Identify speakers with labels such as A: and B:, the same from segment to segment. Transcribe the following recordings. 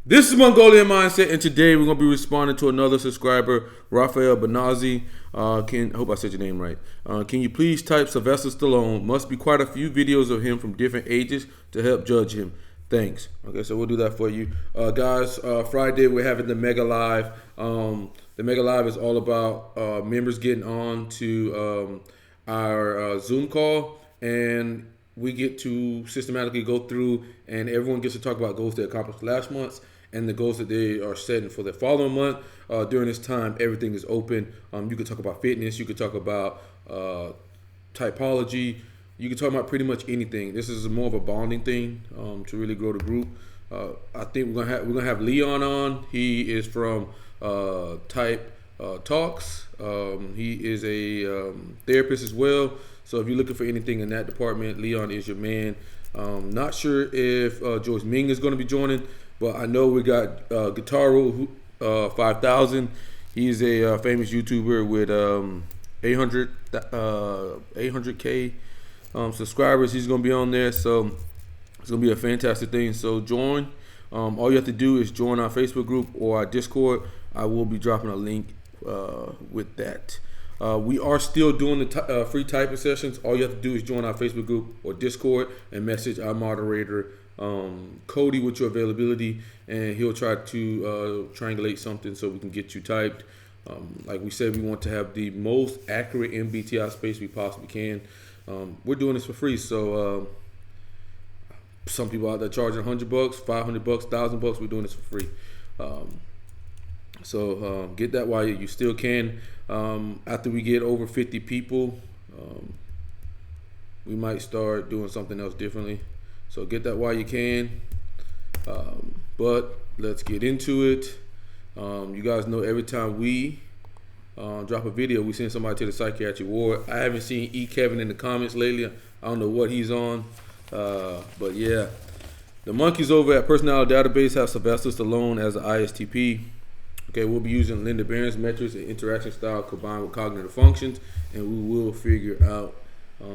A: This is Mongolian Mindset, and today we're going to be responding to another subscriber, Rafael Benazi. I hope I said your name right. Can you please type Sylvester Stallone? Must be quite a few videos of him from different ages to help judge him. Thanks. Okay, so we'll do that for you. Guys, Friday we're having the Mega Live. The Mega Live is all about members getting on to our Zoom call, and we get to systematically go through, and everyone gets to talk about goals they accomplished last month and the goals that they are setting for the following month. During this time, everything is open. You can talk about fitness. You can talk about typology. You can talk about pretty much anything. This is more of a bonding thing to really grow the group. I think we're gonna have Leon on. He is from Type Talks. He is a therapist as well. So if you're looking for anything in that department, Leon is your man. Not sure if George Ming is going to be joining, but I know we got Guitaro 5000. He's a famous YouTuber with 800K subscribers. He's going to be on there, so it's going to be a fantastic thing. So join. All you have to do is join our Facebook group or our Discord. I will be dropping a link with that. We are still doing the free typing sessions. All you have to do is join our Facebook group or Discord and message our moderator, Cody, with your availability, and he'll try to triangulate something so we can get you typed. Like we said, we want to have the most accurate MBTI space we possibly can. We're doing this for free, so some people out there charging $100, $500, $1,000. We're doing this for free. So get that while you still can. After we get over 50 people, we might start doing something else differently. So get that while you can. But let's get into it. You guys know every time we drop a video, we send somebody to the psychiatric ward. I haven't seen E. Kevin in the comments lately. I don't know what he's on. But yeah, the monkeys over at Personality Database have Sylvester Stallone as an ISTP. Okay, we'll be using Linda Barrens metrics and interaction style combined with cognitive functions, and we will figure out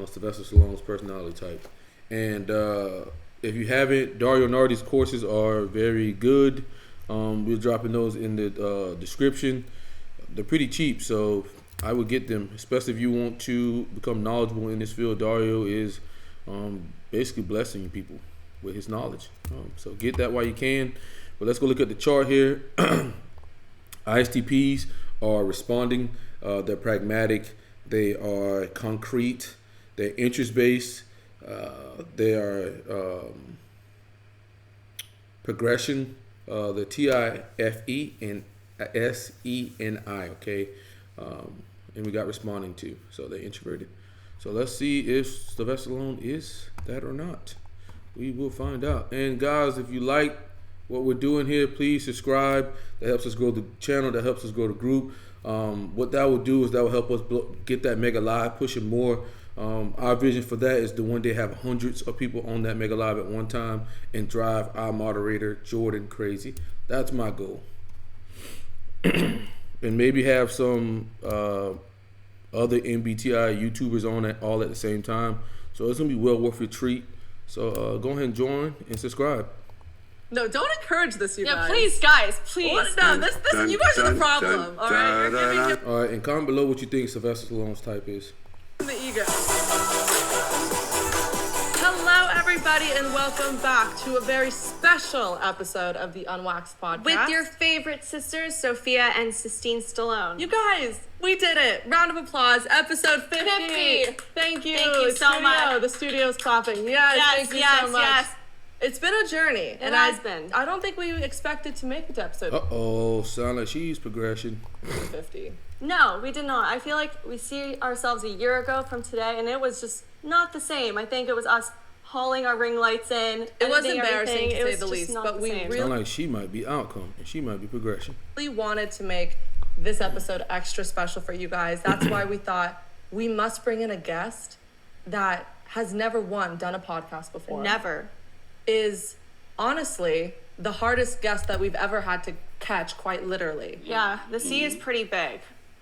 A: Sylvester Stallone's personality type. And if you haven't, Dario Nardi's courses are very good. We're dropping those in the description. They're pretty cheap, so I would get them, especially if you want to become knowledgeable in this field. Dario is basically blessing people with his knowledge. So get that while you can. But let's go look at the chart here. ISTPs are responding. They're pragmatic. They are concrete. They're interest-based. They are progression. The TIFE and SENI. Okay, and we got responding too. So they're introverted. So let's see if Sylvester Stallone is that or not. We will find out. And guys, if you like what we're doing here, please subscribe. That helps us grow the channel. That helps us grow the group. What that will do is that will help us get that Mega Live, pushing more. Our vision for that is to one day have hundreds of people on that Mega Live at one time and drive our moderator, Jordan, crazy. That's my goal. And maybe have some other MBTI YouTubers on it all at the same time. So it's going to be well worth your treat. So go ahead and join and subscribe.
B: No, don't encourage this, you guys.
C: Yeah, please, guys, please.
B: No, this you guys are the problem. All right, you're giving him
A: all right, and comment below what you think Sylvester Stallone's type is.
B: the ego. Hello, everybody, and welcome back to a very special episode of the Unwaxed podcast
C: With your favorite sisters, Sophia and Sistine Stallone.
B: You guys, we did it! Round of applause, episode 50.
C: 50.
B: Thank you.
C: Thank you so much.
B: The studio's clapping. Yes, thank you so much.
C: Yes.
B: It's been a journey.
C: It has been.
B: I don't think we expected to make it to episode
A: Sound like she's progression.
B: 50.
C: No, we did not. I feel like we see ourselves a year ago from today, and it was just not the same. I think it was us hauling our ring lights in.
B: It was embarrassing, to
C: it
B: say
C: was
B: the least, but we
A: Sound like she might be outcome and she might be progression.
B: really wanted to make this episode extra special for you guys. That's why we thought we must bring in a guest that has never done a podcast before.
C: Never.
B: Is honestly the hardest guest that we've ever had to catch, quite literally.
C: Yeah, the sea is pretty big.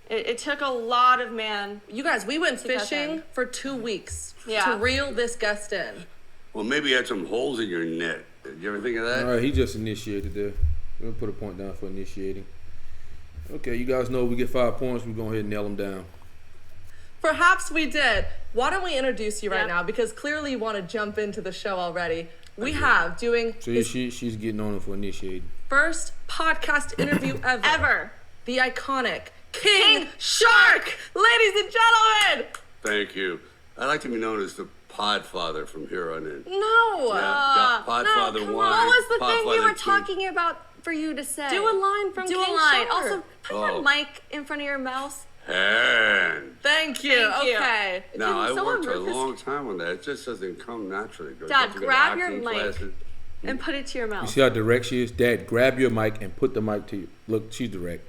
C: It took a lot of
B: You guys, we went
C: to get
B: fishing
C: in.
B: for 2 weeks
C: Yeah.
B: to reel this guest in.
D: Well, maybe you had some holes in your net. Did you ever think of that?
A: All right, he just initiated there. We're gonna put a point down for initiating. Okay, you guys know we get 5 points. We're going to nail them down.
B: Perhaps we did. Why don't we introduce you right
C: Yeah.
B: now? Because clearly you want to jump into the show already. We have doing
A: See, she's getting on him for initiating.
B: first podcast interview ever.
C: Ever.
B: The iconic King Shark! Ladies and gentlemen!
D: Thank you. I'd like to be known as the Podfather from here on in.
B: No!
D: Got Podfather
B: come
D: wine.
B: on.
C: What was the thing you
D: Podfather
C: were
D: tea.
C: talking about for you to say?
B: Do a line from
C: Do
B: King
C: a line.
B: Shark.
C: Also, put
D: Oh.
C: that mic in front of your mouth.
D: And
B: Thank you.
C: Thank you.
B: Okay.
D: now I
C: someone
D: worked a
C: move this-
D: long time on that. It just doesn't come naturally. You
C: Dad,
D: have to go to
C: grab your
D: acting
C: mic.
D: classes.
C: And put it to your
A: You
C: mouth.
A: see how direct she is? Dad, grab your mic and put the mic to you. Look, she's direct.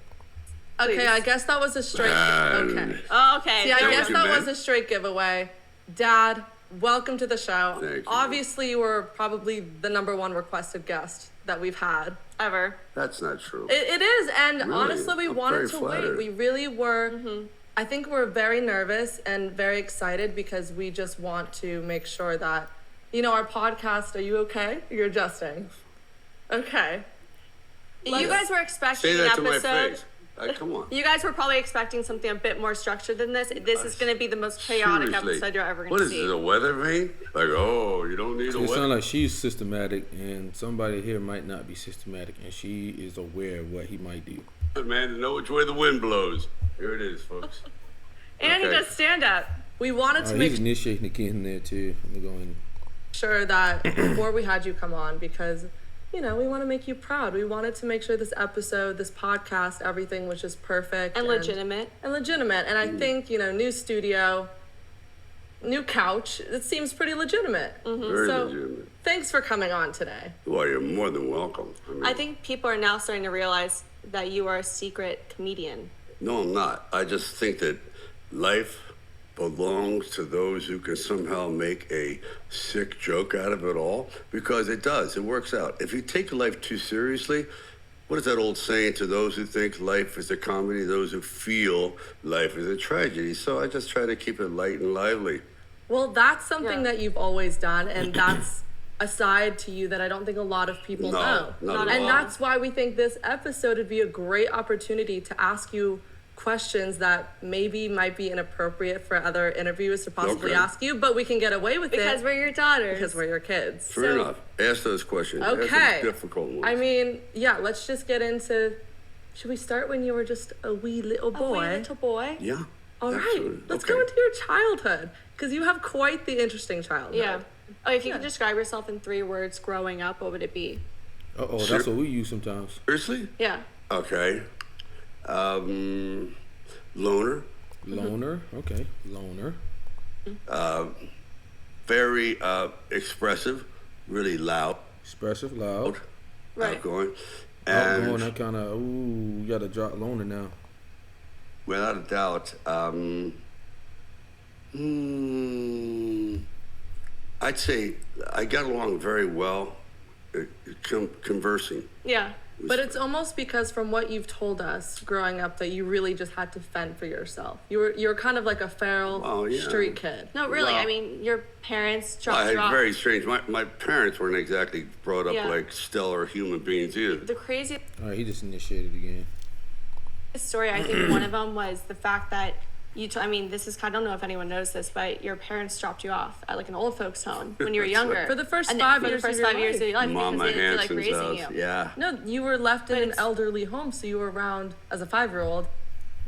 B: Okay,
C: Please.
B: I guess that was a straight. Okay.
C: Oh, okay.
B: See, I
D: Thank
B: guess
D: you,
B: that
D: man.
B: was a straight giveaway. Dad, welcome to the show.
D: Thank you.
B: Obviously, you were probably the #1 requested guest that we've had.
C: Ever.
D: That's not true.
B: It is, and
D: Really?
B: honestly, we
D: I'm
B: wanted
D: very
B: to
D: flattered.
B: wait. We really were. I think we're very nervous and very excited because we just want to make sure that, our podcast. Are you okay? You're adjusting. Okay.
C: You guys were expecting
D: Say that to
C: an
D: my
C: episode.
D: face. Come on.
C: You guys were probably expecting something a bit more structured than this. This is going to be the most chaotic
D: Seriously.
C: episode you're ever
D: What
C: going to
D: is
C: see.
D: this, a weather vane? Like, oh, you don't need a
A: It
D: weather.
A: sounds like she's systematic, and somebody here might not be systematic, and she is aware of what he might do.
D: Man, to know which way the wind blows. Here it is, folks.
C: And he
D: Okay.
C: does stand up.
B: We wanted to
A: He's
B: make
A: initiating again there too. I'm going.
B: sure that before we had you come on, because we want to make you proud. We wanted to make sure this episode, this podcast, everything was just perfect
C: And legitimate.
B: and legitimate. And I think new studio, new couch. It seems pretty legitimate.
D: Very
B: So
D: legitimate.
B: thanks for coming on today.
D: Well, you're more than welcome.
C: I think people are now starting to realize that you are a secret comedian.
D: No, I'm not. I just think that life belongs to those who can somehow make a sick joke out of it all, because it does. It works out. If you take life too seriously, what is that old saying? To those who think life is a comedy, those who feel life is a tragedy. So I just try to keep it light and lively.
B: Well, that's something
C: Yeah.
B: that you've always done, and that's a side to you that I don't think a lot of people
D: No,
B: know.
D: not at
B: And
D: all.
B: that's why we think this episode would be a great opportunity to ask you questions that maybe might be inappropriate for other interviewers to possibly
D: Okay.
B: ask you, but we can get away with
C: Because
B: it
C: we're your daughters.
B: because we're your kids.
D: Fair enough. Ask those questions. Ask
B: Okay.
D: the difficult ones.
B: I mean, yeah, let's just get into. Should we start when you were just a wee little
C: A
B: boy?
C: wee little boy.
D: yeah.
B: All right,
D: absolutely.
B: let's
D: Okay.
B: go into your childhood because you have quite the interesting childhood.
C: Yeah. Oh, if you
B: Yeah.
C: could describe yourself in 3 words growing up, what would it be?
A: That's
D: Sure.
A: what we use sometimes.
D: Seriously?
C: Yeah.
D: Okay. Loner.
A: Loner. Okay. Loner.
D: Very expressive. Really loud.
A: Expressive. Loud.
C: Right.
D: Outgoing.
A: Outgoing.
D: And
A: That kind of. Ooh, you got to drop loner now.
D: without a doubt, I'd say I got along very well conversing.
C: Yeah.
B: But it's almost because from what you've told us growing up that you really just had to fend for yourself. You were kind of like a feral
D: Oh, yeah.
B: street kid.
C: No, really.
D: Well-
C: I mean, your parents
D: I
C: dropped you
D: had
C: off.
D: very strange. My parents weren't exactly brought up
C: Yeah.
D: like stellar human beings either.
C: The craziest
A: All right, he just initiated again.
C: story, I think one of them was the fact that I mean, this is, I don't know if anyone knows this, but your parents dropped you off at like an old folks home when you were
D: That's
C: younger.
D: right.
B: For the first
C: And
B: 5
C: for
B: years
C: the first
B: of your
C: 5 years of your life
D: Mama
C: because they feel like
D: Hanson's
C: raising
D: house.
C: you.
D: Yeah.
B: No, you were left in
C: But
B: an
C: it's-
B: elderly home, so you were around as a 5-year-old,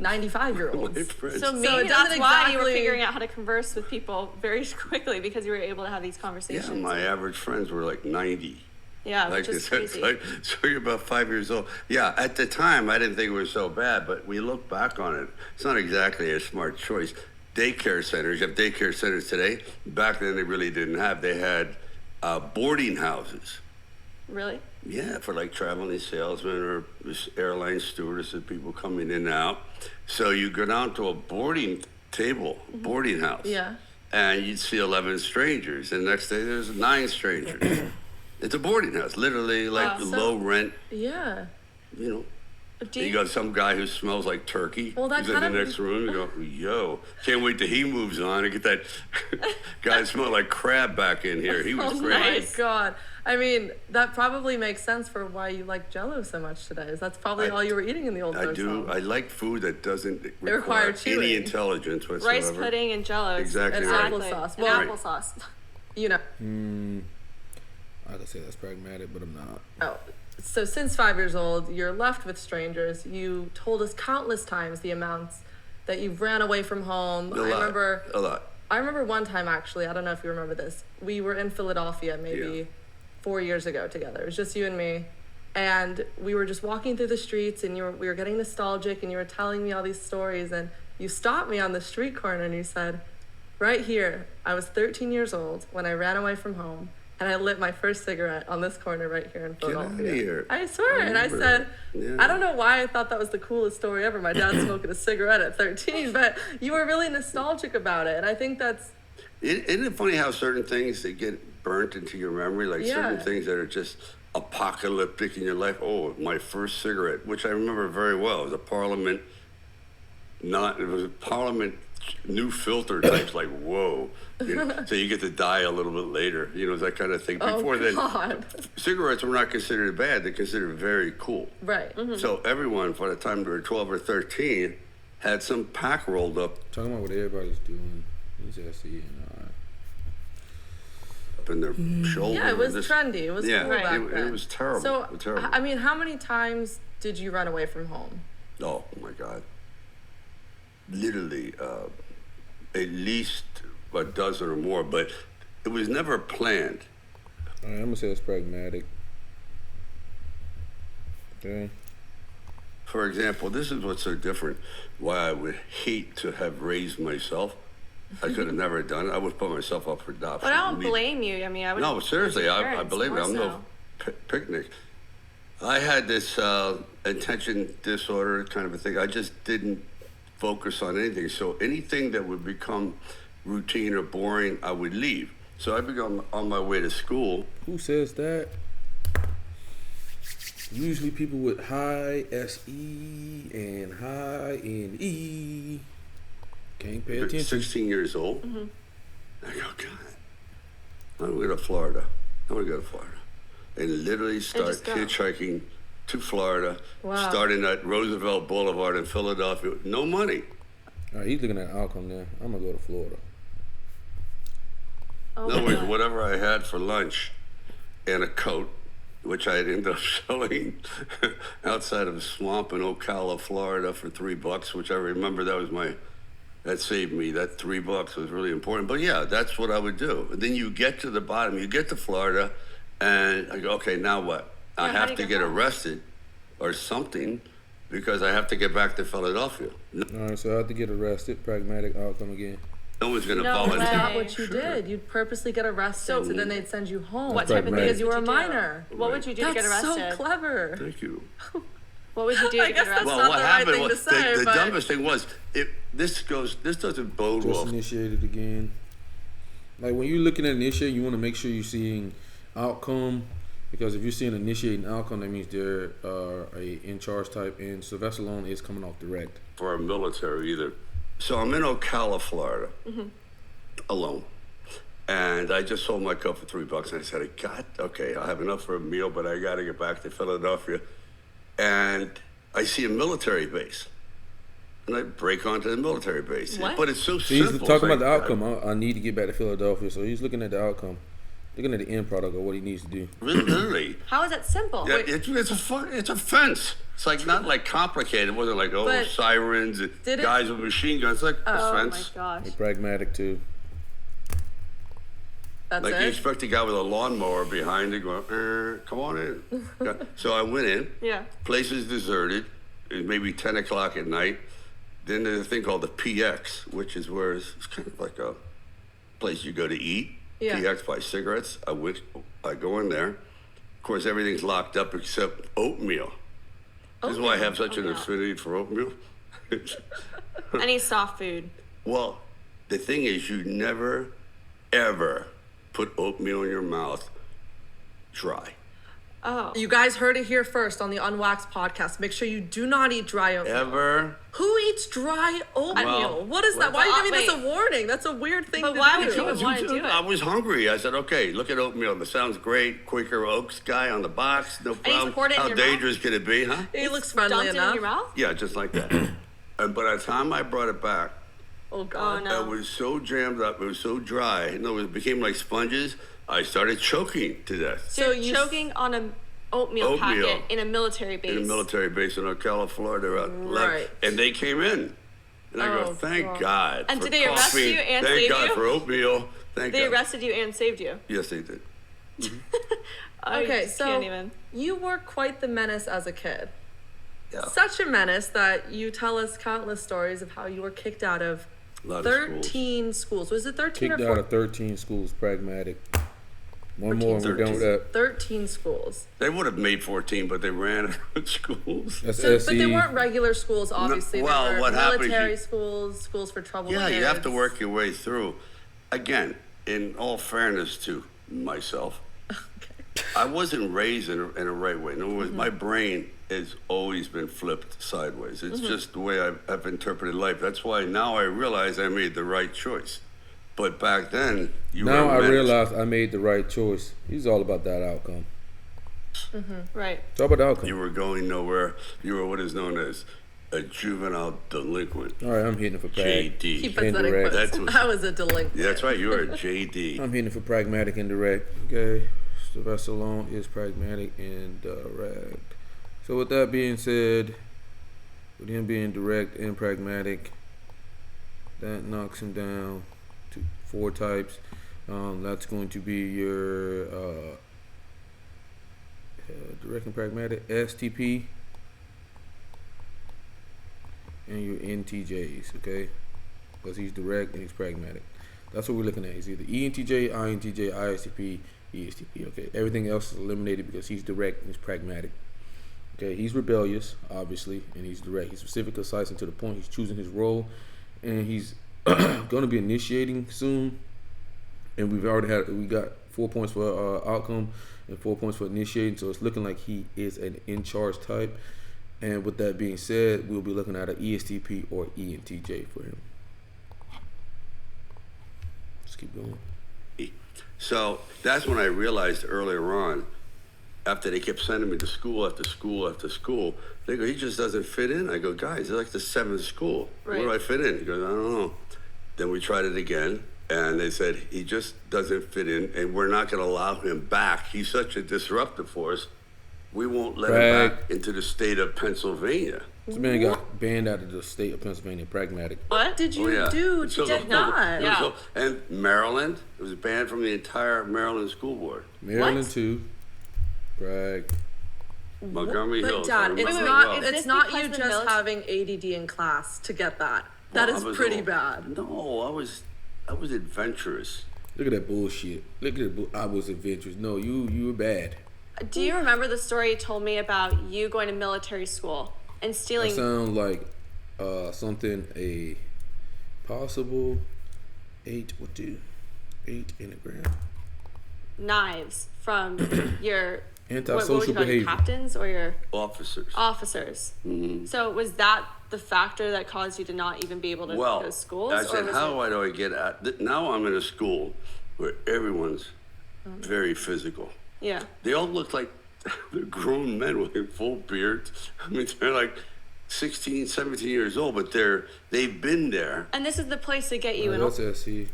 B: 95-year-olds.
D: My friends.
C: So
B: it
C: maybe
B: doesn't
C: that's why you were
B: exactly-
C: figuring out how to converse with people very quickly because you were able to have these
D: Yeah,
C: conversations.
D: my average friends were like 90.
C: Yeah,
D: Like
C: which is
D: I said,
C: crazy.
D: so you're about 5 years old. Yeah, at the time, I didn't think it was so bad, but we look back on it. It's not exactly a smart choice. Daycare centers, you have daycare centers today. Back then, they really didn't have. They had boarding houses.
C: Really?
D: Yeah, for like traveling salesmen or airline stewardesses, people coming in and out. So you go down to a boarding table, boarding house.
B: Yeah.
D: And you'd see 11 strangers. And the next day, there's 9 strangers. It's a boarding house, literally like
C: Wow.
D: low rent,
B: Yeah.
D: you know.
C: Do
D: You
C: you,
D: got some guy who smells like turkey.
B: Well, that
D: He's in the
B: kind of-
D: next room. You go, yo, can't wait till he moves on and get that guy smell like crab back in here. He was
B: Oh
D: great.
B: my
C: Nice.
B: God. I mean, that probably makes sense for why you like Jell-O so much today. Is that's probably all you were eating in the old
D: I
B: folks'
D: do.
B: home.
D: I like food that doesn't
B: require
D: require
B: chewing.
D: any intelligence whatsoever.
C: Rice pudding and Jell-O.
D: Exactly
B: And
D: right.
B: applesauce.
C: And
B: Well,
C: applesauce.
B: You know.
A: I could say that's pragmatic, but I'm not.
B: Oh, so since 5 years old, you're left with strangers. You told us countless times the amounts that you've ran away from home.
D: A lot.
B: I remember one time, actually, I don't know if you remember this. We were in Philadelphia maybe 4 years ago together. It was just you and me. And we were just walking through the streets, and we were getting nostalgic, and you were telling me all these stories. And you stopped me on the street corner, and you said, right here, I was 13 years old when I ran away from home, and I lit my first cigarette on this corner right here in Philadelphia.
D: Get out of here.
B: I swear. And I said, I don't know why I thought that was the coolest story ever. My dad smoking a cigarette at 13, but you were really nostalgic about it. And I think that's...
D: Isn't it funny how certain things that get burnt into your memory, like certain things that are just apocalyptic in your life? Oh, my first cigarette, which I remember very well. It was a Parliament new filter types, like, whoa. You know, so you get to die a little bit later, that kind of thing. Before then, cigarettes were not considered bad. They're considered very cool.
B: Right. Mm-hmm.
D: So everyone, by the time they were 12 or 13, had some pack rolled up.
A: Talking about what everybody's doing.
D: Up in their shoulder.
B: Yeah, it was trendy. It was cool back then.
D: It was terrible.
B: So,
D: terrible.
B: I mean, how many times did you run away from home?
D: Oh, my God. Literally, at least a dozen or more, but it was never planned.
A: All right, I'm going to say it's pragmatic. Okay.
D: For example, this is what's so different. Why I would hate to have raised myself. I could have never done it. I would put myself up for adoption.
C: But I don't blame you. I mean, I would.
D: No, seriously, I
C: parents,
D: believe it.
C: more
D: I'm no picnic. I had this attention disorder kind of a thing. I just didn't focus on anything. So anything that would become routine or boring, I would leave. So I began on my way to school.
A: Who says that? Usually people with high SE and high NE can't pay attention.
D: 16 years old. Mm-hmm. I go, God, I'm going to go to Florida. And literally start hitchhiking to Florida, starting at Roosevelt Boulevard in Philadelphia. No money.
A: All right, he's looking at the outcome now. I'm going to go to Florida.
C: Oh,
D: in other words, whatever I had for lunch and a coat, which I had ended up selling outside of a swamp in Ocala, Florida for $3, which I remember that saved me. That $3 was really important. But yeah, that's what I would do. And then you get to the bottom, you get to Florida, and I go, okay, now what? I have to get arrested or something because I have to get back to Philadelphia.
A: All right, so I have to get arrested. Pragmatic outcome again.
D: No one's going to
B: volunteer.
D: volunteer.
B: That's not what you did. You'd purposely get arrested, and then they'd send you home.
C: What type of things
B: because you were a
C: would you do?
B: minor.
C: What would you do to get arrested?
B: That's so clever.
D: Thank you.
C: What would you do to get arrested?
B: Well,
D: Well,
B: not
D: what
B: the right
D: happened
B: thing
D: was
B: to say,
D: the
B: but-
D: dumbest thing was this doesn't bode
A: Just
D: well.
A: initiated again. Like when you're looking at initiate, you want to make sure you're seeing outcome, because if you're seeing initiate and outcome, that means they're a in charge type, and Sylvester Stallone is coming off direct.
D: For our military either. So I'm in Ocala, Florida, alone. And I just sold my cup for $3 and I said, God, okay, I have enough for a meal, but I got to get back to Philadelphia. And I see a military base. And I break onto the military base.
C: What?
D: But it's so
A: So he's
D: simple.
A: talking
D: It's
A: about the
D: like,
A: outcome. I need to get back to Philadelphia, so he's looking at the outcome, looking at the end product of what he needs to do.
D: Literally.
C: How is that simple?
D: Yeah, it's a fence. It's like not like complicated. It wasn't like,
B: But
D: sirens and
B: did it-
D: guys with machine guns. It's like a
C: Oh my
D: fence.
C: gosh.
A: He's pragmatic too.
B: That's
D: Like
B: it.
D: you expect a guy with a lawnmower behind it going, come on in. Yeah. So I went in.
C: Yeah.
D: Place is deserted. It's maybe 10 o'clock at night. Then there's a thing called the PX, which is where it's kind of like a place you go to eat.
B: Yeah.
D: PX buy cigarettes. I go in there. Of course, everything's locked up except oatmeal. This is why I have such an affinity for oatmeal.
C: Any soft food.
D: Well, the thing is, you never, ever put oatmeal in your mouth dry.
C: Oh.
B: You guys heard it here first on the Unwaxed podcast. Make sure you do not eat dry oatmeal.
D: Ever?
B: Who eats dry oatmeal?
D: Well,
B: what is that? Why are you giving
C: wait.
B: this a warning? That's a weird thing
C: But
B: to
C: why
B: do.
C: would you want to do it?
D: I was hungry. I said, okay, look at oatmeal. That sounds great. Quaker Oats guy on the box. No problem.
C: pour it in
D: How
C: your
D: dangerous can it be, huh?
B: He looks friendly
C: Dumped it
B: enough.
C: in your mouth?
D: Yeah, just like that. And by the time I brought it back,
B: Oh
C: Oh,
B: God.
C: no.
D: it was so jammed up. It was so dry. It became like sponges. I started choking to death.
C: So
B: you
C: you're choking on a oatmeal
D: Oatmeal.
C: packet in a military base.
D: In a military base in Ocala, Florida.
B: Right.
D: And they came in. And I go,
B: Oh,
D: thank
B: God.
D: God.
C: And
D: for
C: did they arrest
D: coffee.
C: you and
D: Thank
C: save
D: God
C: you?
D: for oatmeal. Thank
C: They
D: God.
C: arrested you and saved you.
D: Yes, they did.
C: I
B: Okay,
C: just
B: so
C: can't even.
B: you were quite the menace as a kid.
D: Yeah.
B: Such a menace that you tell us countless stories of how you were kicked out of
D: A lot of
B: 13 schools. Was it 13
A: Kicked
B: or
A: out
B: 14?
A: of 13 schools, pragmatic. One more and we're done with that.
B: 13 schools.
D: They would have made 14, but they ran out of schools.
A: That's
B: So,
A: SE.
B: but they weren't regular schools, obviously.
D: well,
B: they were
D: what happens,
B: military
D: you-
B: schools, schools for troubled
D: Yeah, you have to
B: kids.
D: work your way through. Again, in all fairness to myself, I wasn't raised in a right way. In other words, my brain has always been flipped sideways. It's just the way I've interpreted life. That's why now I realize I made the right choice. But back then,
A: Now I realize I made the right choice. He's all about that outcome.
C: Right.
A: It's all about the outcome.
D: you were going nowhere. You were what is known as a juvenile delinquent.
A: All right, I'm hitting it for prag.
D: JD.
B: He puts that in
A: Indirect.
B: quotes.
D: That's what-
B: I was a delinquent.
D: Yeah, that's right. You were a JD.
A: I'm hitting it for pragmatic and direct. Okay. Sylvester Stallone is pragmatic and direct. So with that being said, with him being direct and pragmatic, that knocks him down to 4 types. That's going to be your direct and pragmatic STP and your NTJs, okay? Because he's direct and he's pragmatic. That's what we're looking at. He's either ENTJ, INTJ, ISTP, ESTP, okay? Everything else is eliminated because he's direct and he's pragmatic. Okay, he's rebellious, obviously, and he's direct. He's specific, concise, and to the point. He's choosing his role, and he's going to be initiating soon. And we got 4 points for outcome and 4 points for initiating. So it's looking like he is an in-charge type. And with that being said, we'll be looking at an ESTP or ENTJ for him. Let's keep going.
D: So that's when I realized earlier on, after they kept sending me to school after school after school, they go, he just doesn't fit in. I go, guys, it's like the 7th school.
C: Right.
D: Where do I fit in? He goes, I don't know. Then we tried it again, and they said, he just doesn't fit in, and we're not going to allow him back. He's such a disruptor for us. We won't let him back into the state of Pennsylvania.
A: This man got banned out of the state of Pennsylvania, pragmatic.
B: What did you
D: Oh, yeah.
B: do?
D: So-
B: You did not.
C: Yeah.
D: So- and Maryland, it was banned from the entire Maryland school board.
A: Maryland
C: What?
A: 2, prag.
D: Montgomery
B: But
D: Hills. I
B: Dad,
D: remember
B: it's
D: it
B: not.
D: well.
C: Is
B: It's
C: this
B: not
C: because
B: you
C: the
B: just
C: military-
B: having ADD in class to get that. That
D: Well,
B: is
D: I was
B: pretty
D: all-
B: bad.
D: No, I was adventurous.
A: Look at that bullshit. Look at that. I was adventurous. No, you were bad.
C: Do you remember the story you told me about you going to military school and
A: That
C: stealing?
A: sounds like something a possible 8 would do. 8 enneagram.
C: Knives from your
A: Antisocial
C: what would you call it,
A: behavior.
C: captains or your
D: Officers.
C: officers. So was that the factor that caused you to not even be able to
D: Well,
C: go to schools?
D: I said,
C: was
D: how
C: it-
D: do I get at? Now I'm in a school where everyone's very physical.
C: Yeah.
D: They all look like they're grown men with full beards. I mean, they're like 16, 17 years old, but they've been there.
C: And this is the place to get you in
A: That's SE.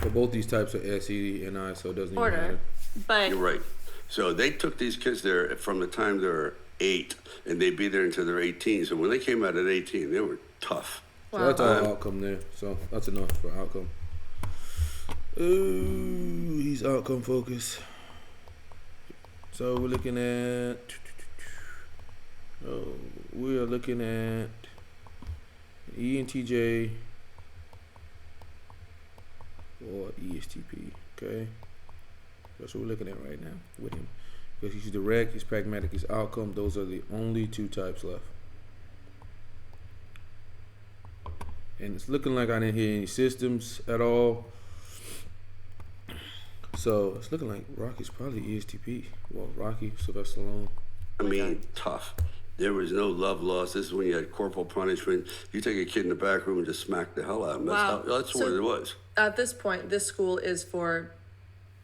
A: But both these types are SE and I, so it doesn't even
C: order.
A: matter.
C: But
D: You're right. So they took these kids there from the time they were 8, and they'd be there until they're 18. So when they came out at 18, they were tough.
A: So that's all outcome there. So that's enough for outcome. Ooh, he's outcome focused. So we're looking at. Oh, we are looking at ENTJ or ESTP. Okay, that's what we're looking at right now with him. Because he's direct, he's pragmatic, he's outcome. Those are the only 2 types left. And it's looking like I didn't hear any systems at all. So it's looking like Rocky's probably ESTP. Well, Rocky, Sylvester Stallone.
D: I mean, tough. There was no love lost. This is when you had corporal punishment. You take a kid in the back room and just smack the hell out of him.
B: Wow.
D: That's what it was.
B: At this point, this school is for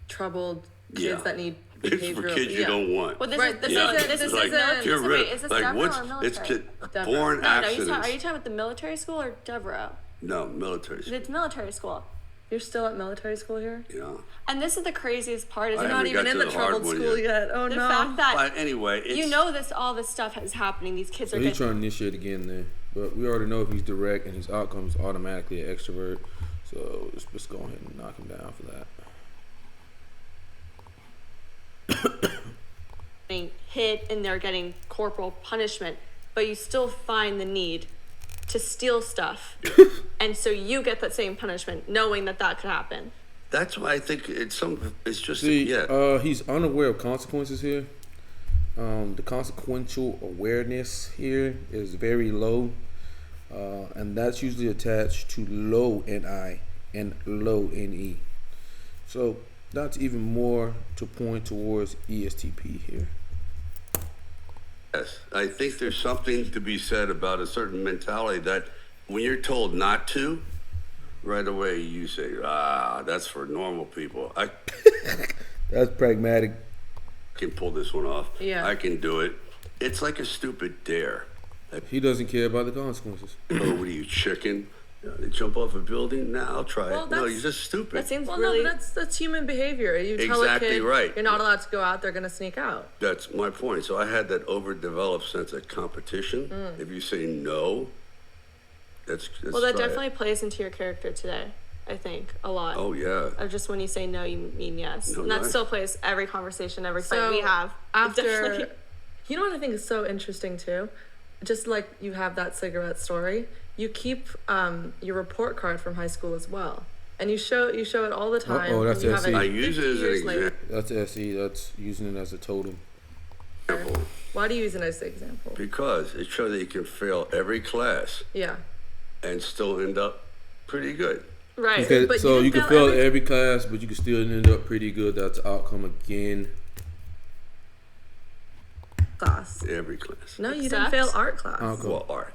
B: troubled kids that need behavioral.
D: It's for kids you don't want.
C: Well, this
B: Right,
C: is
B: this
C: is
D: like,
C: military.
D: get rid
C: Is this
D: like
C: Devereaux
D: what's
C: or military?
B: Devereaux.
D: born
C: No,
D: accidents.
C: are you talking about the military school or Devereaux?
D: No, military.
C: It's military school.
B: You're still at military school here?
D: Yeah.
C: And this is the craziest part. Is
D: I
C: you're not
D: haven't
C: even
D: got
B: in
D: to
B: the
D: the hard
B: troubled
D: one
B: school
D: yet.
B: yet. Oh
C: the
B: no.
C: fact that
D: But anyway, it's,
C: you know all this stuff is happening. These kids
A: So
C: are
A: he's
C: getting.
A: trying to initiate again there. But we already know if he's direct and his outcome is automatically an extrovert. So let's go ahead and knock him down for that.
C: Being hit and they're getting corporal punishment, but you still find the need to steal stuff, and so you get that same punishment, knowing that could happen.
D: that's why I think it's just
A: See, he's unaware of consequences here. The consequential awareness here is very low, and that's usually attached to low NI and low NE. So that's even more to point towards ESTP here.
D: Yes, I think there's something to be said about a certain mentality that when you're told not to, right away you say, that's for normal people. I
A: That's pragmatic.
D: can pull this one off.
B: Yeah.
D: I can do it. It's like a stupid dare.
A: He doesn't care about the consequences.
D: Oh, what are you, chicken? They jump off a building? Nah, I'll try
B: Well,
D: it. No,
B: that's-
D: you're just stupid.
C: That seems
B: Well,
C: really.
B: no, but that's human behavior. You tell
D: Exactly
B: a kid
D: right.
B: you're not allowed to go out, they're gonna sneak out.
D: That's my point. So I had that overdeveloped sense of competition. If you say no, that's
C: well, that
D: try it.
C: definitely plays into your character today. I think a lot.
D: Oh, yeah.
C: Of just when you say no, you mean yes,
D: No,
C: and that
D: right.
C: still plays every conversation, every fight
B: So
C: we have. It
B: after,
C: definitely-
B: you know what I think is so interesting too? Just like you have that cigarette story, you keep your report card from high school as well, and you show it all the time.
A: Uh-oh, that's
B: and you have
A: SE.
D: I use it
B: 50
D: as an
B: years later.
D: example.
A: That's SE. That's using it as a totem.
B: Why do you use it as an example?
D: Because it shows that you can fail every class
B: Yeah.
D: and still end up pretty good.
C: right.
A: Okay,
B: But
A: so
B: you
A: you
B: can
A: can
B: fail
A: fail every class, but you can still end up pretty good. That's the outcome again.
B: Class.
D: Every class.
B: No, you
C: Except-
B: didn't fail art class.
A: Outcome.
D: Well, art.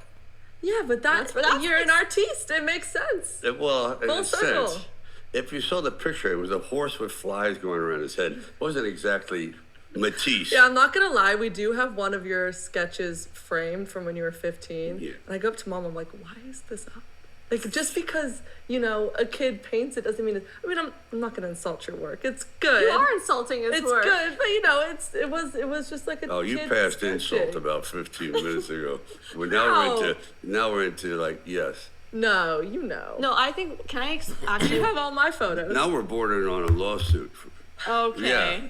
B: Yeah, but
C: That's
B: you're an artiste. It makes sense.
D: Well, in
B: Full
D: a
B: circle.
D: sense, if you saw the picture, it was a horse with flies going around his head. It wasn't exactly Matisse.
B: Yeah, I'm not gonna lie. We do have one of your sketches framed from when you were 15.
D: Yeah.
B: And I go up to mom. I'm like, why is this up? Like, just because a kid paints it doesn't mean it. I mean, I'm not gonna insult your work. It's good.
C: You are insulting his
B: It's
C: work.
B: good, but it was just like a.
D: Oh, you
B: kid
D: passed
B: sketching.
D: insult about 15 minutes ago. Well,
B: No.
D: now we're into like, yes.
B: No, you know.
C: No, I think. Can I
B: You
C: actually?
B: have all my photos.
D: Now we're bordering on a lawsuit
C: Okay.
D: Yeah.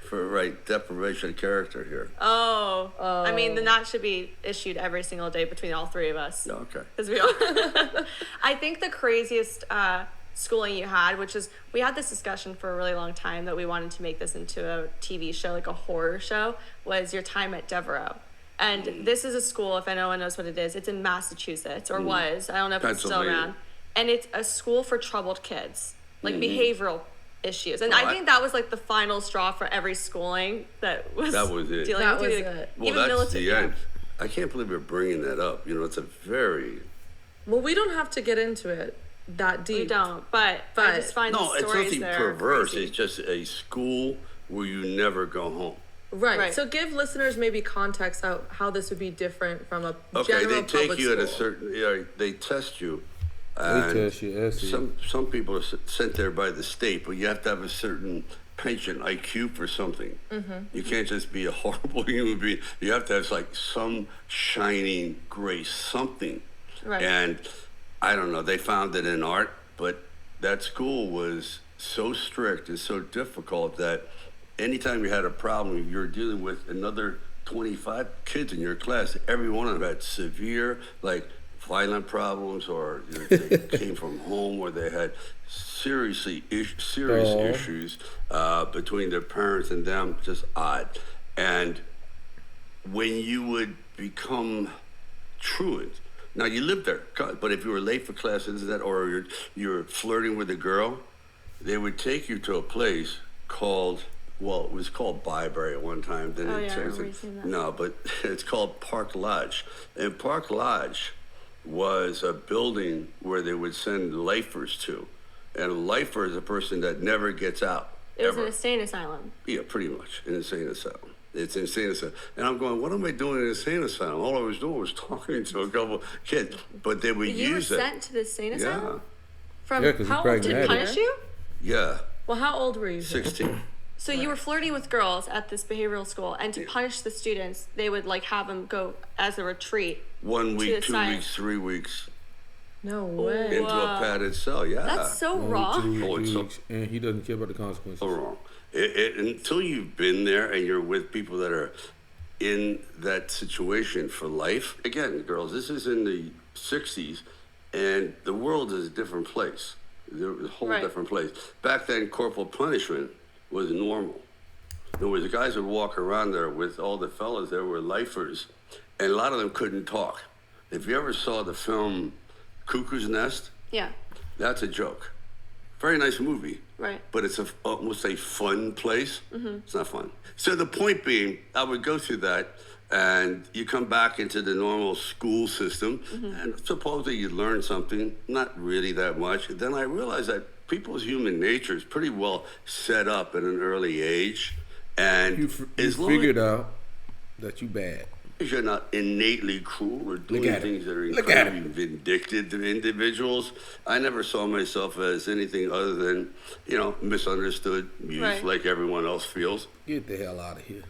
D: for deprivation of character here.
C: Oh. I mean, then that should be issued every single day between all three of us.
D: Okay.
C: Because we all. I think the craziest schooling you had, which is we had this discussion for a really long time that we wanted to make this into a TV show, like a horror show, was your time at Devereaux. And this is a school, if anyone knows what it is, it's in Massachusetts, or was. I don't know if it's still
D: Pennsylvania.
C: around. And it's a school for troubled kids, like behavioral issues. And
D: Oh,
C: I think that was like the final straw for every schooling that was
D: That was it.
C: dealing
B: That
C: with
B: was
C: like,
B: it.
D: Well,
C: even
D: that's
C: military.
D: the end. I can't believe we're bringing that up. It's a very...
B: Well, we don't have to get into it that deep.
C: We don't, but I
B: But-
C: just find
D: No,
C: the
D: it's
C: stories
D: nothing
C: there
D: perverse.
C: crazy.
D: It's just a school where you never go home.
B: Right.
C: Right.
B: So give listeners maybe context how this would be different from a
D: Okay,
B: general
D: they take
B: public
D: you at a
B: school.
D: certain... they test you.
A: They
D: And
A: test you, SE.
D: some people are sent there by the state, but you have to have a certain penchant IQ for something. You can't just be a horrible human being. You have to have like some shining grace, something.
C: Right.
D: And I don't know, they found it in art, but that school was so strict and so difficult that anytime you had a problem, you were dealing with another 25 kids in your class. Every one of them had severe, violent problems, or they came from home where they had serious issues between their parents and them, just odd. And when you would become truant, now you lived there, but if you were late for classes or you're flirting with a girl, they would take you to a place called, well, it was called Byberry at one time. Then
C: Oh,
D: it
C: yeah, I
D: changed
C: remember you saying that.
D: No, but it's called Park Lodge. And Park Lodge was a building where they would send lifers to. And a lifer is a person that never gets out.
C: It was
D: ever.
C: an insane asylum.
D: Yeah, pretty much. An insane asylum. It's an insane asylum. And I'm going, what am I doing in an insane asylum? All I was doing was talking to a couple kids. But they would
C: You were
D: use it.
C: sent to the insane asylum?
B: From
A: Yeah, 'cause
B: how
A: you're
B: old did
A: pragmatic.
C: Punish you?
D: Yeah,
B: Well, how old were you? here?
D: 16.
C: So you were flirting with girls at this behavioral school, and to punish the students, they would like have them go as a retreat.
D: 1 week,
C: the
D: 2
C: side.
D: weeks, 3 weeks
B: No way.
D: into a padded cell. Yeah.
C: That's so
A: Only
C: raw.
A: 2
D: Oh, it's so-
A: weeks, and he doesn't care about the consequences.
D: So wrong. Until you've been there and you're with people that are in that situation for life. Again, girls, this is in the 60s, and the world is a different place. They're a whole
C: Right.
D: different place. Back then, corporal punishment was normal. In other words, the guys would walk around there with all the fellas that were lifers, and a lot of them couldn't talk. If you ever saw the film Cuckoo's Nest,
C: Yeah,
D: that's a joke. Very nice movie.
C: right.
D: But it's almost a fun place. It's not fun. So the point being, I would go through that, and you come back into the normal school system, and supposedly you learn something, not really that much. Then I realized that people's human nature is pretty well set up at an early age, and
A: You
D: as long
A: figured out that you bad.
D: as you're not innately cruel or doing
A: at him.
D: things that are
A: Look at
D: incredibly vindictive to individuals, I never saw myself as anything other than, misunderstood, used
C: Right.
D: like everyone else feels,
A: Get the hell out of here.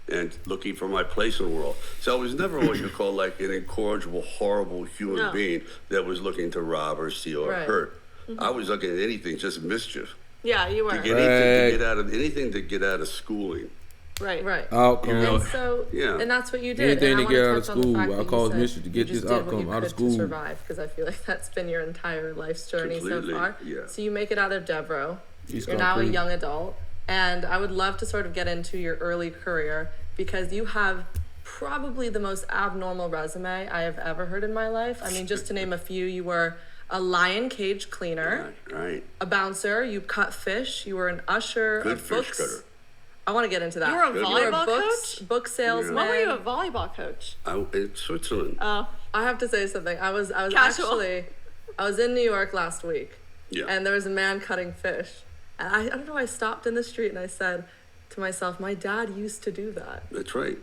D: and looking for my place in the world. So I was never what you call like an incorrigible, horrible human
C: No.
D: being that was looking to rob or steal or
B: Right.
D: hurt. I was looking at anything, just mischief.
C: Yeah, you were.
D: To get anything to get out of schooling.
C: Right.
B: Right.
A: Outcome.
D: You know,
B: And so,
D: Yeah.
B: and that's what you did.
A: Anything
B: and I
A: to get
B: wanna
A: out of
B: touch on the
A: school,
B: fact
A: I
B: that you
A: call
B: said
A: mission to get
B: you
A: this
B: just did what
A: outcome
B: you
A: out of
B: could
A: school.
B: to survive, because I feel like that's been your entire life's journey
D: Completely,
B: so far.
D: yeah.
B: So you make it out of Devereaux.
A: He's
B: You're
A: gone
B: now a
A: pretty.
B: young adult, and I would love to sort of get into your early career because you have probably the most abnormal resume I have ever heard in my life. I mean, just to name a few, you were a lion cage cleaner,
D: Right.
B: a bouncer, you cut fish, you were an usher,
D: Good
B: a
D: fish
B: books.
D: cutter.
B: I want to get into that.
C: You were a
D: Good.
C: volleyball
B: books,
C: coach?
B: book salesman.
C: When were you a volleyball coach?
D: In Switzerland.
C: Oh,
B: I have to say something. I was
C: Casual.
B: actually, I was in New York last week,
D: Yeah.
B: and there was a man cutting fish, and I don't know. I stopped in the street and I said to myself, "My dad used to do that."
D: That's right.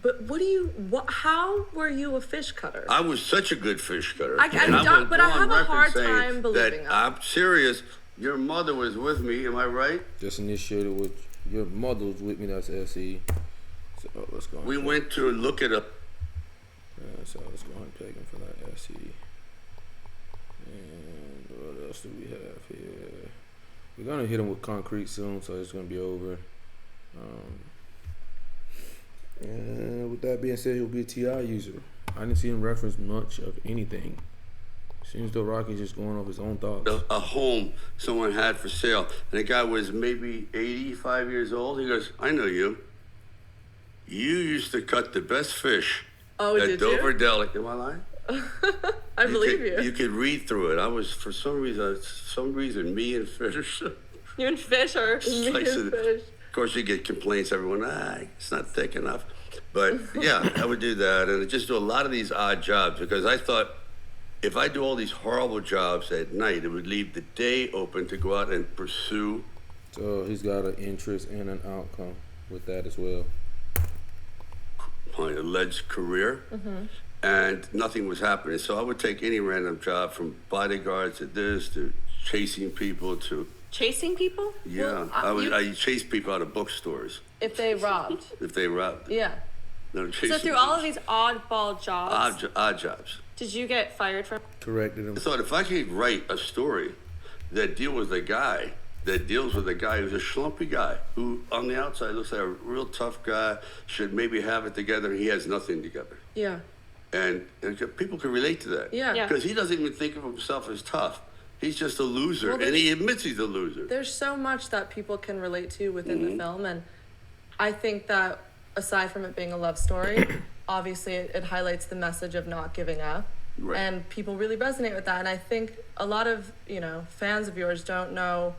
B: But how were you a fish cutter?
D: I was such a good fish cutter.
B: I
D: And
B: don't-
D: will
B: but
D: go
B: I
D: on
B: have a
D: record
B: hard
D: saying
B: time believing
D: that.
B: that.
D: I'm serious. Your mother was with me, am I right?
A: Just initiated with your mother was with me. That's SE. So let's go.
D: We went to look at a.
A: So let's go ahead and plug in for that SE. And what else do we have here? We're gonna hit him with concrete soon, so it's gonna be over. And with that being said, he'll be a TI user. I didn't see him reference much of anything. Seems though Rocky's just going off his own thoughts.
D: A home someone had for sale, and the guy was maybe 85 years old. He goes, "I know you. You used to cut the best fish
B: Oh,
D: at
B: did
D: Dover
B: you?
D: Deli." Am I lying?
B: I believe you.
D: You could read through it. I was, for some reason, me and fish.
C: you and fish are.
D: Slice it.
B: Fish.
D: Of course, you get complaints. Everyone, it's not thick enough. But yeah, I would do that, and just do a lot of these odd jobs because I thought if I do all these horrible jobs at night, it would leave the day open to go out and pursue.
A: So he's got an interest and an outcome with that as well.
D: My alleged career, and nothing was happening. So I would take any random job, from bodyguards to this to chasing people to
C: Chasing people?
B: Well,
D: I chase people out of bookstores
B: If they robbed,
D: if they robbed.
B: yeah.
D: No,
C: So through all of these oddball jobs,
D: odd jobs.
C: did you get fired from?
A: Corrected him.
D: I thought if I could write a story that deals with a guy who's a schlumpy guy who on the outside looks like a real tough guy, should maybe have it together, and he has nothing together.
B: Yeah.
D: And people can relate to that.
B: Yeah.
C: Yeah.
D: Because he doesn't even think of himself as tough. He's just a loser,
B: Well,
D: and he admits he's a loser.
B: There's so much that people can relate to within
D: Mm-hmm.
B: the film, and I think that aside from it being a love story, obviously it highlights the message of not giving up.
D: Right.
B: And people really resonate with that. And I think a lot of, fans of yours don't know,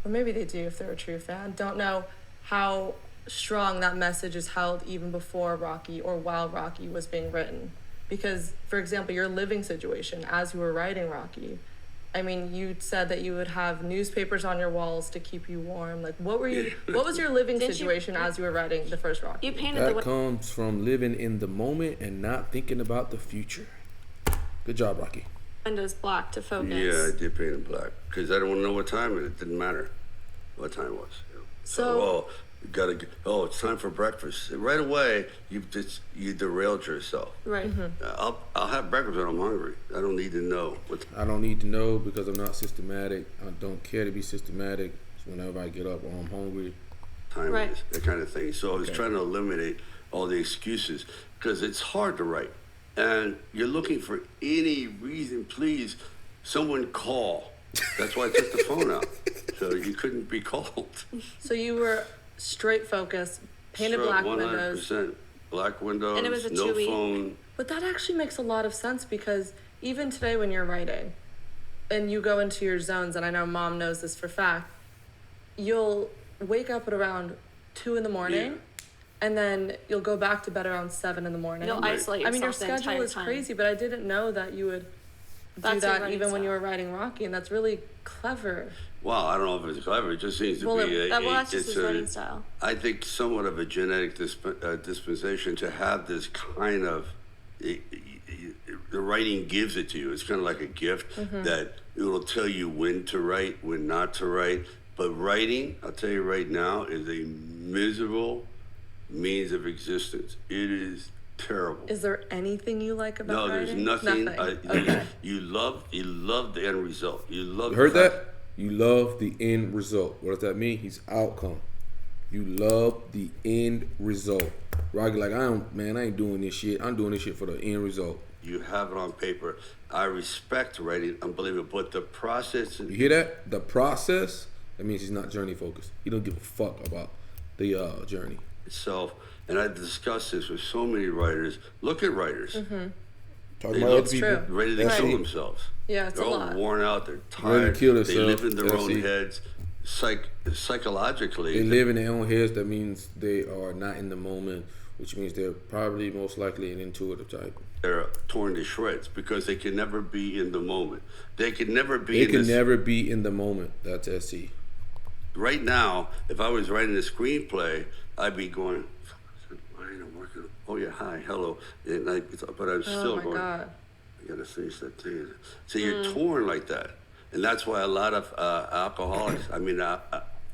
B: or maybe they do if they're a true fan, don't know how strong that message is held even before Rocky or while Rocky was being written. Because, for example, your living situation as you were writing Rocky, I mean, you said that you would have newspapers on your walls to keep you warm. Like, what was your living situation as you were writing the first Rocky?
C: You painted
A: that comes from living in the moment and not thinking about the future. Good job, Rocky.
C: windows black to focus.
D: Yeah, I did paint it black because I don't know what time it didn't matter what time it was. So it's time for breakfast. Right away, you derailed yourself.
C: Right.
B: Mm-hmm.
D: I'll have breakfast when I'm hungry. I don't need to know.
A: I don't need to know because I'm not systematic. I don't care to be systematic. So whenever I get up or I'm hungry.
D: Time is, that kind of thing. So I was trying to eliminate all the excuses because it's hard to write. And you're looking for any reason, please, someone call. That's why I took the phone out. So you couldn't be called.
B: So you were straight focus, painted black
D: 100%.
B: windows.
D: Black windows,
C: And it was a
D: no
C: 2-week.
D: phone.
B: But that actually makes a lot of sense because even today when you're writing and you go into your zones, and I know Mom knows this for fact, you'll wake up at around 2 a.m. and then you'll go back to bed around 7 a.m.
C: You'll isolate yourself.
B: I mean, your
C: the
B: schedule
C: entire
B: is
C: time.
B: crazy, but I didn't know that you would do that even when you were writing Rocky, and that's really clever.
D: Well, I don't know if it's clever. It just seems to be
C: that's just his writing style.
D: I think somewhat of a genetic dispensation to have this kind of. The writing gives it to you. It's kind of like a gift that it will tell you when to write, when not to write. But writing, I'll tell you right now, is a miserable means of existence. It is terrible.
B: Is there anything you like about writing?
D: No, there's nothing.
B: Okay.
D: You love the end result. You love.
A: You heard that? You love the end result. What does that mean? He's outcome. You love the end result. Rocky, like, I ain't doing this shit. I'm doing this shit for the end result.
D: You have it on paper. I respect writing, unbelievable, but the process.
A: You hear that? The process. That means he's not journey focused. He don't give a fuck about the journey
D: itself. And I discussed this with so many writers. Look at writers.
A: Talking about other people.
D: Ready to kill themselves.
B: Yeah, it's
D: they're
B: a
D: all
B: lot.
D: worn out. They're
A: Ready
D: tired.
A: to kill
D: They
A: themselves.
D: live in their own heads. Psychologically.
A: They live in their own heads. That means they are not in the moment, which means they're probably most likely an intuitive type.
D: They're torn to shreds because they can never be in the moment. They can never be
A: never be in the moment. That's SC.
D: Right now, if I was writing a screenplay, I'd be going, oh yeah, hi, hello. But I'm still going,
B: God.
D: I gotta finish that thing. So you're torn like that. And that's why a lot of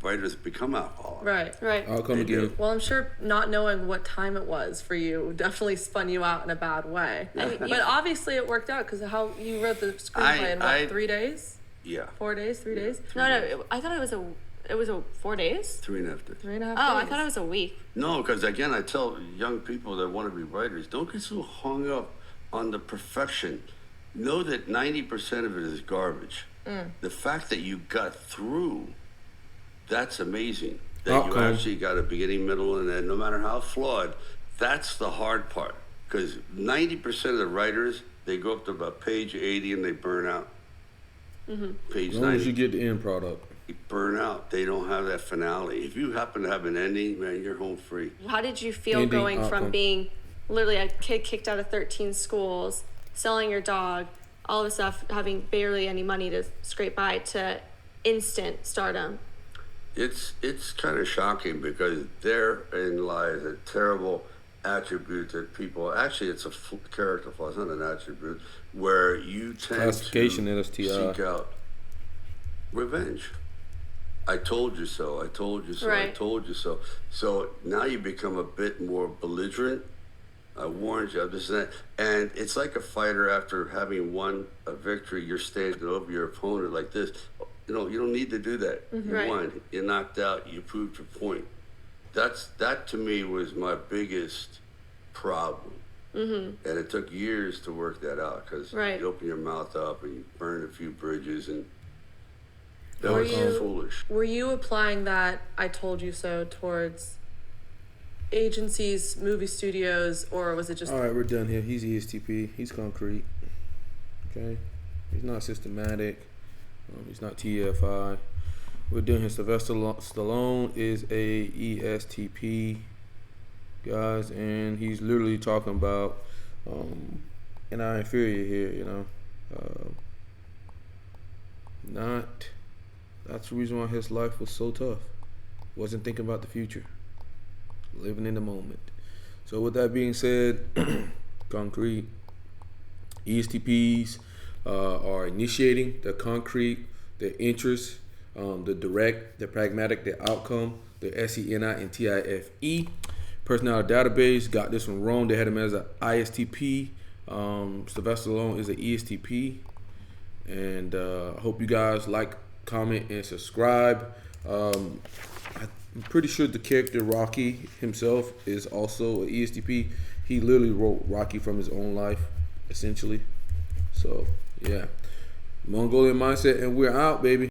D: writers become alcoholics.
B: Right.
A: I'll come again.
B: Well, I'm sure not knowing what time it was for you definitely spun you out in a bad way. But obviously it worked out because how you wrote the screenplay in 3 days?
D: Yeah.
B: 4 days? 3 days?
C: No, I thought it was 4 days.
D: 3.5 days.
B: 3.5 days.
C: Oh, I thought it was a week.
D: No, because again, I tell young people that want to be writers, don't get so hung up on the perfection. Know that 90% of it is garbage. The fact that you got through, that's amazing. That you actually got a beginning, middle, and end, no matter how flawed. That's the hard part. Because 90% of the writers, they go up to about page 80 and they burn out. Page 90.
A: As long as you get the end product.
D: You burn out. They don't have that finale. If you happen to have an ending, man, you're home free.
C: How did you feel going from being literally a kid kicked out of 13 schools, selling your dog, all this stuff, having barely any money to scrape by, to instant stardom?
D: It's kind of shocking because therein lies a terrible attribute that people, actually it's a character flaw, it's not an attribute, where you tend to seek out revenge. I told you so, I told you so,
C: Right.
D: I told you so. So now you become a bit more belligerent. I warned you, and it's like a fighter after having won a victory, you're standing over your opponent like this. You don't need to do that. You won, you knocked out, you proved your point. That to me was my biggest problem. And it took years to work that out because you open your mouth up and you burn a few bridges, and that was foolish.
B: Were you applying that I told you so towards agencies, movie studios, or was it just...
A: All right, we're done here. He's ESTP. He's concrete. Okay, he's not systematic. He's not TFI. We're doing his Sylvester Stallone is a ESTP, guys, and he's literally talking about an inferior here. You know, not. That's the reason why his life was so tough. Wasn't thinking about the future, living in the moment. So with that being said, concrete ESTPs are initiating, the concrete, the interest, the direct, the pragmatic, the outcome, the SENI and TIFE. Personality database got this one wrong. They had him as an ISTP. Sylvester Stallone is an ESTP. And I hope you guys like, comment, and subscribe. I'm pretty sure the character Rocky himself is also an ESTP. He literally wrote Rocky from his own life, essentially. So, yeah. Mongolian Mindset, and we're out, baby.